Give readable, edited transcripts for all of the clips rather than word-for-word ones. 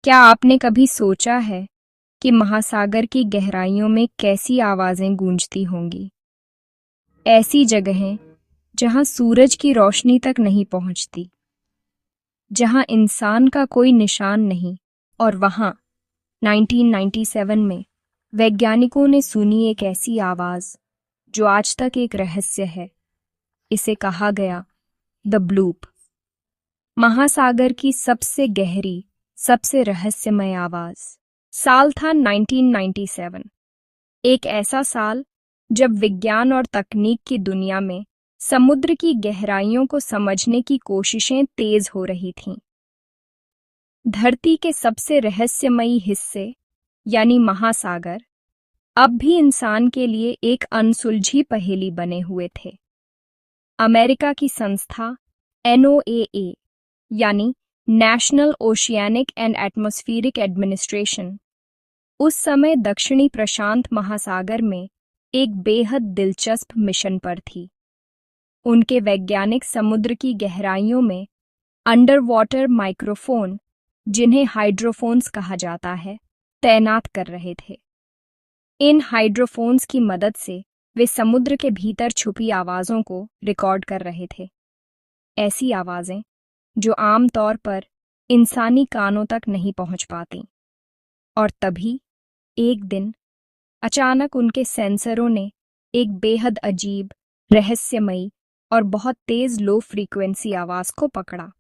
क्या आपने कभी सोचा है कि महासागर की गहराइयों में कैसी आवाजें गूंजती होंगी? ऐसी जगहें जहां सूरज की रोशनी तक नहीं पहुंचती, जहां इंसान का कोई निशान नहीं। और वहां 1997 में वैज्ञानिकों ने सुनी एक ऐसी आवाज जो आज तक एक रहस्य है। इसे कहा गया द ब्लूप, महासागर की सबसे गहरी, सबसे रहस्यमय आवाज। साल था 1997, एक ऐसा साल जब विज्ञान और तकनीक की दुनिया में समुद्र की गहराइयों को समझने की कोशिशें तेज हो रही थीं। धरती के सबसे रहस्यमयी हिस्से यानी महासागर अब भी इंसान के लिए एक अनसुलझी पहेली बने हुए थे। अमेरिका की संस्था NOAA यानी national oceanic and atmospheric administration उस समय दक्षिणी प्रशांत महासागर में एक बेहद दिलचस्प मिशन पर थी। उनके वैज्ञानिक समुद्र की गहराइयों में अंडर वाटर माइक्रोफोन, जिन्हें हाइड्रोफोन्स कहा जाता है, तैनात कर रहे थे। इन हाइड्रोफोन्स की मदद से वे समुद्र के भीतर छुपी आवाज़ों को रिकॉर्ड कर रहे थे। ऐसी आवाज़ें जो आम तौर पर इंसानी कानों तक नहीं पहुंच पाती। और तभी एक दिन अचानक उनके सेंसरों ने एक बेहद अजीब, रहस्यमयी और बहुत तेज लो फ्रीक्वेंसी आवाज को पकड़ा।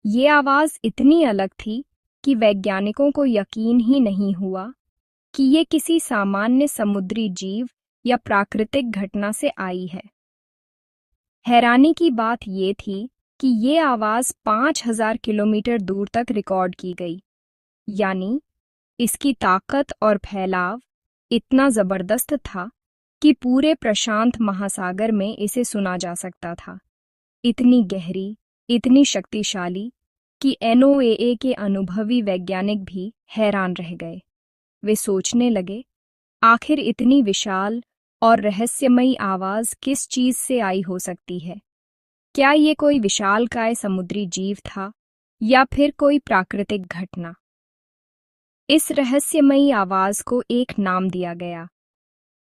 ये आवाज इतनी अलग थी कि वैज्ञानिकों को यकीन ही नहीं हुआ कि ये किसी सामान्य समुद्री जीव या प्राकृतिक घटना से आई है। हैरानी की बात ये थी कि ये आवाज 5000 किलोमीटर दूर तक रिकॉर्ड की गई, यानी इसकी ताकत और फैलाव इतना जबरदस्त था कि पूरे प्रशांत महासागर में इसे सुना जा सकता था। इतनी गहरी, इतनी शक्तिशाली कि NOAA के अनुभवी वैज्ञानिक भी हैरान रह गए। वे सोचने लगे, आखिर इतनी विशाल और रहस्यमयी आवाज किस चीज से आई हो सकती है? क्या ये कोई विशालकाय समुद्री जीव था या फिर कोई प्राकृतिक घटना? इस रहस्यमयी आवाज को एक नाम दिया गया,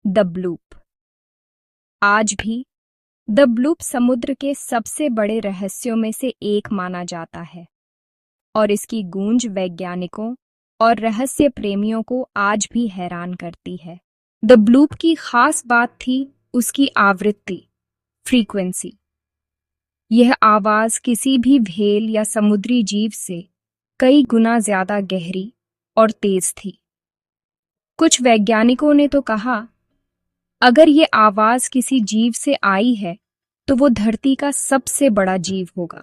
द ब्लूप। आज भी द ब्लूप समुद्र के सबसे बड़े रहस्यों में से एक माना जाता है और इसकी गूंज वैज्ञानिकों और रहस्य प्रेमियों को आज भी हैरान करती है। द ब्लूप की खास बात थी उसकी आवृत्ति, फ्रीक्वेंसी। यह आवाज किसी भी व्हेल या समुद्री जीव से कई गुना ज्यादा गहरी और तेज थी। कुछ वैज्ञानिकों ने तो कहा, अगर ये आवाज किसी जीव से आई है तो वो धरती का सबसे बड़ा जीव होगा।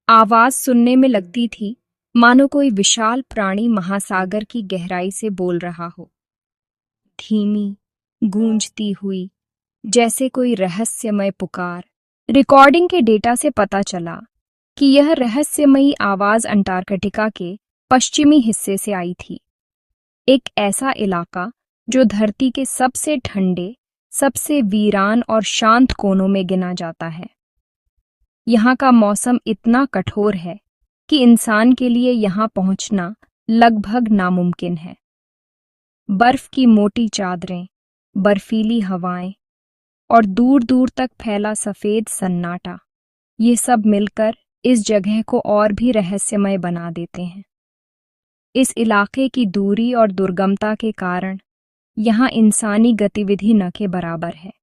आवाज सुनने में लगती थी मानो कोई विशाल प्राणी महासागर की गहराई से बोल रहा हो, धीमी, गूंजती हुई, जैसे कोई रहस्यमय पुकार। रिकॉर्डिंग के डेटा से पता चला कि यह रहस्यमयी आवाज अंटार्कटिका के पश्चिमी हिस्से से आई थी, एक ऐसा इलाका जो धरती के सबसे ठंडे, सबसे वीरान और शांत कोनों में गिना जाता है। यहाँ का मौसम इतना कठोर है कि इंसान के लिए यहाँ पहुँचना लगभग नामुमकिन है। बर्फ की मोटी चादरें, बर्फीली हवाएं और दूर दूर तक फैला सफेद सन्नाटा, ये सब मिलकर इस जगह को और भी रहस्यमय बना देते हैं। इस इलाके की दूरी और दुर्गमता के कारण यहाँ इंसानी गतिविधि न के बराबर है।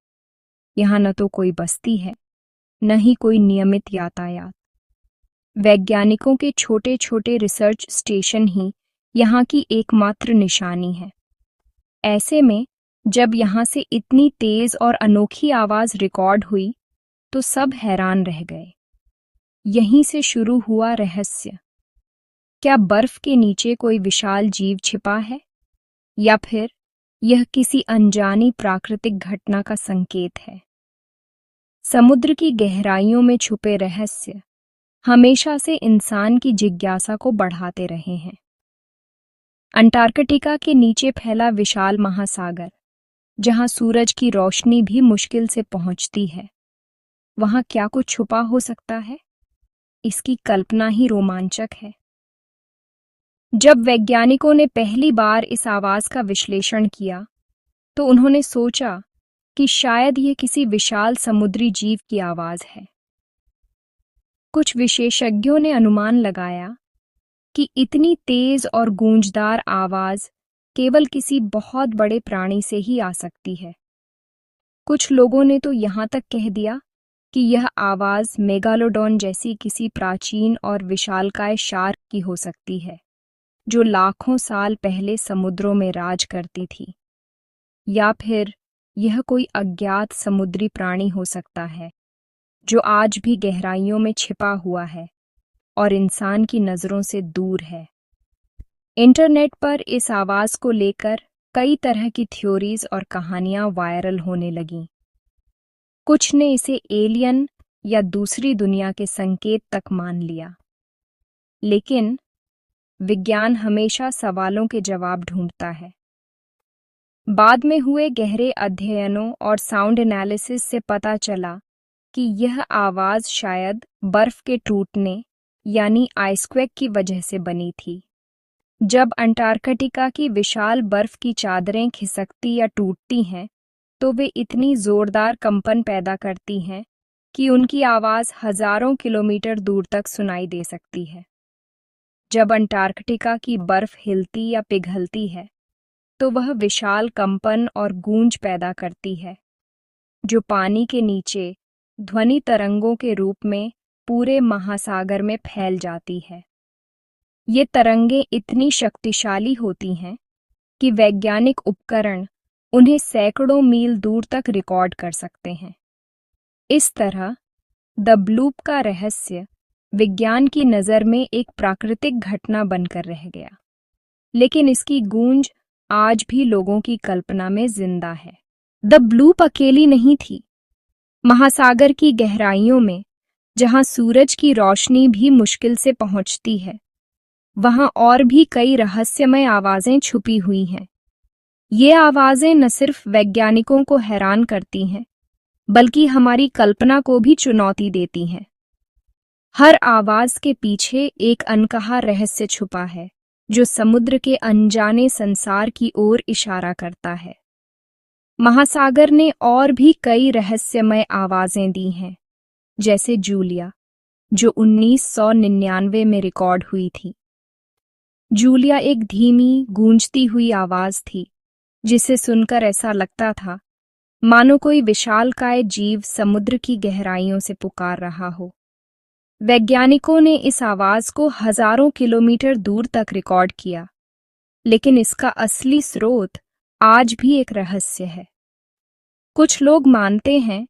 यहाँ न तो कोई बस्ती है, न ही कोई नियमित यातायात। वैज्ञानिकों के छोटे छोटे रिसर्च स्टेशन ही यहाँ की एकमात्र निशानी है। ऐसे में जब यहाँ से इतनी तेज और अनोखी आवाज रिकॉर्ड हुई तो सब हैरान रह गए। यहीं से शुरू हुआ रहस्य। क्या बर्फ के नीचे कोई विशाल जीव छिपा है, या फिर यह किसी अनजानी प्राकृतिक घटना का संकेत है? समुद्र की गहराइयों में छुपे रहस्य हमेशा से इंसान की जिज्ञासा को बढ़ाते रहे हैं। अंटार्कटिका के नीचे फैला विशाल महासागर, जहां सूरज की रोशनी भी मुश्किल से पहुंचती है, वहां क्या कुछ छुपा हो सकता है? इसकी कल्पना ही रोमांचक है। जब वैज्ञानिकों ने पहली बार इस आवाज का विश्लेषण किया तो उन्होंने सोचा कि शायद ये किसी विशाल समुद्री जीव की आवाज है। कुछ विशेषज्ञों ने अनुमान लगाया कि इतनी तेज और गूंजदार आवाज केवल किसी बहुत बड़े प्राणी से ही आ सकती है। कुछ लोगों ने तो यहाँ तक कह दिया कि यह आवाज मेगालोडॉन जैसी किसी प्राचीन और विशालकाय शार्क की हो सकती है, जो लाखों साल पहले समुद्रों में राज करती थी। या फिर यह कोई अज्ञात समुद्री प्राणी हो सकता है, जो आज भी गहराइयों में छिपा हुआ है और इंसान की नज़रों से दूर है। इंटरनेट पर इस आवाज को लेकर कई तरह की थ्योरीज और कहानियां वायरल होने लगीं। कुछ ने इसे एलियन या दूसरी दुनिया के संकेत तक मान लिया, लेकिन विज्ञान हमेशा सवालों के जवाब ढूंढता है। बाद में हुए गहरे अध्ययनों और साउंड एनालिसिस से पता चला कि यह आवाज शायद बर्फ के टूटने यानी आइसक्वेक की वजह से बनी थी। जब अंटार्कटिका की विशाल बर्फ की चादरें खिसकती या टूटती हैं, तो वे इतनी जोरदार कंपन पैदा करती हैं कि उनकी आवाज हजारों किलोमीटर दूर तक सुनाई दे सकती है। जब अंटार्कटिका की बर्फ हिलती या पिघलती है, तो वह विशाल कंपन और गूंज पैदा करती है, जो पानी के नीचे ध्वनि तरंगों के रूप में पूरे महासागर में फैल जाती है। ये तरंगें इतनी शक्तिशाली होती हैं कि वैज्ञानिक उपकरण उन्हें सैकड़ों मील दूर तक रिकॉर्ड कर सकते हैं। इस तरह द ब्लूप का रहस्य विज्ञान की नज़र में एक प्राकृतिक घटना बनकर रह गया, लेकिन इसकी गूंज आज भी लोगों की कल्पना में जिंदा है। द ब्लूप अकेली नहीं थी। महासागर की गहराइयों में, जहां सूरज की रोशनी भी मुश्किल से पहुंचती है, वहां और भी कई रहस्यमय आवाजें छुपी हुई हैं। ये आवाजें न सिर्फ वैज्ञानिकों को हैरान करती हैं, बल्कि हमारी कल्पना को भी चुनौती देती हैं। हर आवाज के पीछे एक अनकहा रहस्य छुपा है, जो समुद्र के अनजाने संसार की ओर इशारा करता है। महासागर ने और भी कई रहस्यमय आवाजें दी हैं, जैसे जूलिया, जो 1999 में रिकॉर्ड हुई थी। जूलिया एक धीमी, गूंजती हुई आवाज थी, जिसे सुनकर ऐसा लगता था मानो कोई विशालकाय जीव समुद्र की गहराइयों से पुकार रहा हो। वैज्ञानिकों ने इस आवाज को हजारों किलोमीटर दूर तक रिकॉर्ड किया, लेकिन इसका असली स्रोत आज भी एक रहस्य है। कुछ लोग मानते हैं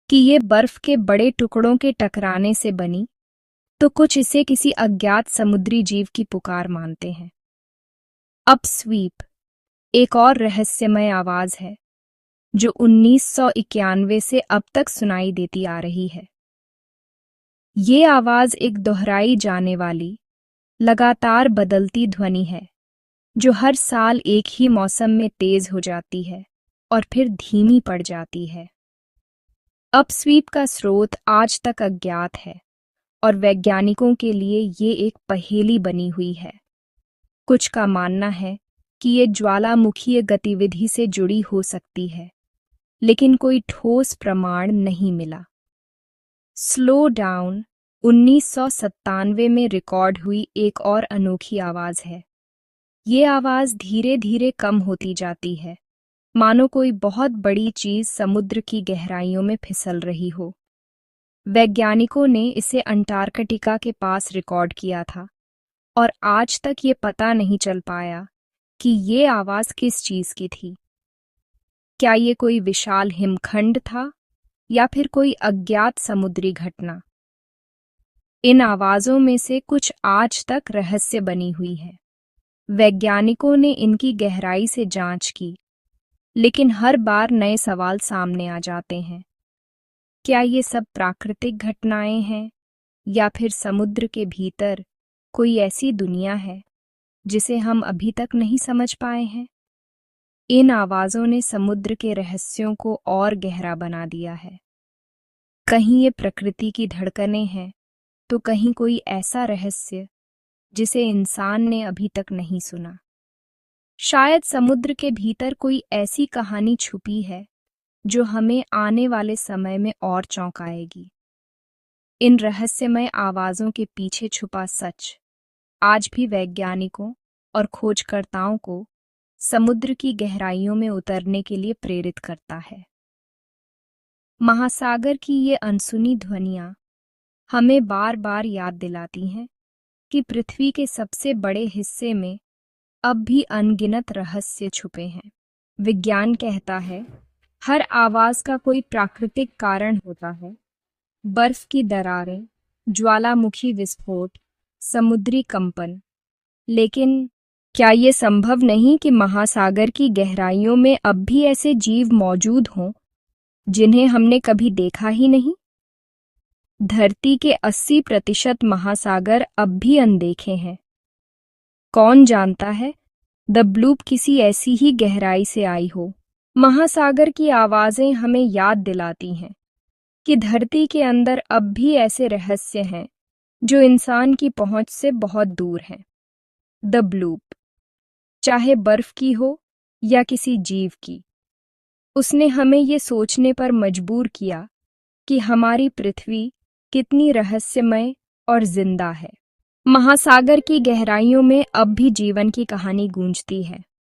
कि ये बर्फ के बड़े टुकड़ों के टकराने से बनी, तो कुछ इसे किसी अज्ञात समुद्री जीव की पुकार मानते हैं। अपस्वीप एक और रहस्यमय आवाज है, जो 1991 से अब तक सुनाई देती आ रही है। ये आवाज एक दोहराई जाने वाली, लगातार बदलती ध्वनि है, जो हर साल एक ही मौसम में तेज हो जाती है और फिर धीमी पड़ जाती है। अपस्वीप का स्रोत आज तक अज्ञात है और वैज्ञानिकों के लिए ये एक पहेली बनी हुई है। कुछ का मानना है कि ये ज्वालामुखीय गतिविधि से जुड़ी हो सकती है, लेकिन कोई ठोस प्रमाण नहीं मिला। स्लो डाउन 1997 में रिकॉर्ड हुई एक और अनोखी आवाज है। ये आवाज धीरे धीरे कम होती जाती है, मानो कोई बहुत बड़ी चीज समुद्र की गहराइयों में फिसल रही हो। वैज्ञानिकों ने इसे अंटार्कटिका के पास रिकॉर्ड किया था और आज तक ये पता नहीं चल पाया कि ये आवाज किस चीज की थी। क्या ये कोई विशाल हिमखंड था या फिर कोई अज्ञात समुद्री घटना? इन आवाजों में से कुछ आज तक रहस्य बनी हुई है। वैज्ञानिकों ने इनकी गहराई से जांच की, लेकिन हर बार नए सवाल सामने आ जाते हैं। क्या ये सब प्राकृतिक घटनाएं हैं या फिर समुद्र के भीतर कोई ऐसी दुनिया है जिसे हम अभी तक नहीं समझ पाए हैं? इन आवाजों ने समुद्र के रहस्यों को और गहरा बना दिया है। कहीं ये प्रकृति की धड़कनें हैं, तो कहीं कोई ऐसा रहस्य जिसे इंसान ने अभी तक नहीं सुना। शायद समुद्र के भीतर कोई ऐसी कहानी छुपी है जो हमें आने वाले समय में और चौंकाएगी। इन रहस्यमय आवाज़ों के पीछे छुपा सच आज भी वैज्ञानिकों और खोजकर्ताओं को समुद्र की गहराइयों में उतरने के लिए प्रेरित करता है। महासागर की ये अनसुनी ध्वनियाँ हमें बार बार याद दिलाती हैं कि पृथ्वी के सबसे बड़े हिस्से में अब भी अनगिनत रहस्य छुपे हैं। विज्ञान कहता है हर आवाज़ का कोई प्राकृतिक कारण होता है। बर्फ की दरारें, ज्वालामुखी विस्फोट, समुद्री कंपन। लेकिन क्या ये संभव नहीं कि महासागर की गहराइयों में अब भी ऐसे जीव मौजूद हों जिन्हें हमने कभी देखा ही नहीं? धरती के 80% महासागर अब भी अनदेखे हैं। कौन जानता है, द ब्लूप किसी ऐसी ही गहराई से आई हो। महासागर की आवाज़ें हमें याद दिलाती हैं कि धरती के अंदर अब भी ऐसे रहस्य हैं जो इंसान की पहुंच से बहुत दूर हैं। द ब्लूप, चाहे बर्फ की हो या किसी जीव की, उसने हमें ये सोचने पर मजबूर किया कि हमारी पृथ्वी कितनी रहस्यमय और जिंदा है। महासागर की गहराइयों में अब भी जीवन की कहानी गूंजती है।